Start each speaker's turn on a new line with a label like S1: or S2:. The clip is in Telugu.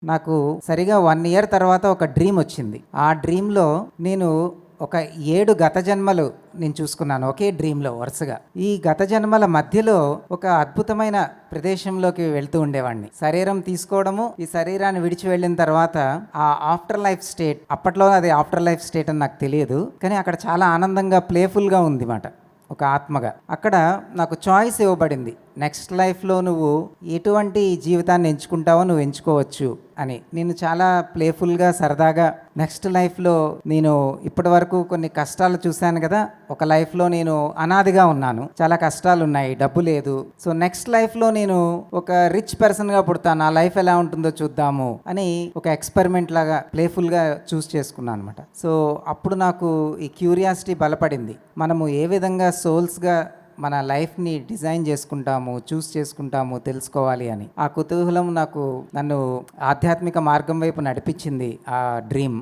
S1: నాకు సరిగా 1 ఇయర్ తర్వాత ఒక డ్రీమ్ వచ్చింది. ఆ డ్రీమ్‌లో నేను ఒక 7 గత జన్మలు నేను చూసుకున్నాను ఒకే డ్రీమ్‌లో వరుసగా. ఈ గత జన్మల మధ్యలో ఒక అద్భుతమైన ప్రదేశంలోకి వెళ్తూ ఉండేవాడిని. శరీరం తీసుకోవడము, ఈ శరీరాన్ని విడిచి వెళ్ళిన తర్వాత ఆ ఆఫ్టర్ లైఫ్ స్టేట్, అప్పట్లో అది ఆఫ్టర్ లైఫ్ స్టేట్ అని నాకు తెలియదు. కానీ అక్కడ చాలా ఆనందంగా ప్లేఫుల్‌గా ఉంది మాట. ఒక ఆత్మగా. అక్కడ నాకు చాయిస్ ఇవ్వబడింది. నెక్స్ట్ లైఫ్‌లో నువ్వు ఎటువంటి జీవితాన్ని ఎంచుకుంటావో నువ్వు ఎంచుకోవచ్చు అని. నేను చాలా ప్లేఫుల్‌గా సరదాగా నెక్స్ట్ లైఫ్‌లో నేను ఇప్పటివరకు కొన్ని కష్టాలు చూశాను కదా! ఒక లైఫ్‌లో నేను అనాథగా ఉన్నాను. చాలా కష్టాలు ఉన్నాయి. డబ్బు లేదు. సో నెక్స్ట్ లైఫ్‌లో నేను ఒక రిచ్ పర్సన్‌గా పుడతాను. నా లైఫ్ ఎలా ఉంటుందో చూద్దాము అని ఒక ఎక్స్‌పెరిమెంట్ లాగా ప్లేఫుల్‌గా చూస్ చేసుకున్నాను అనమాట. సో అప్పుడు నాకు ఈ క్యూరియాసిటీ బలపడింది. మనము ఏ విధంగా సోల్స్‌గా మన లైఫ్ని డిజైన్ చేసుకుంటాము, చూస్ చేసుకుంటాము తెలుసుకోవాలి అని. ఆ కుతూహలం నన్ను ఆధ్యాత్మిక మార్గం వైపు నడిపించింది ఆ డ్రీమ్.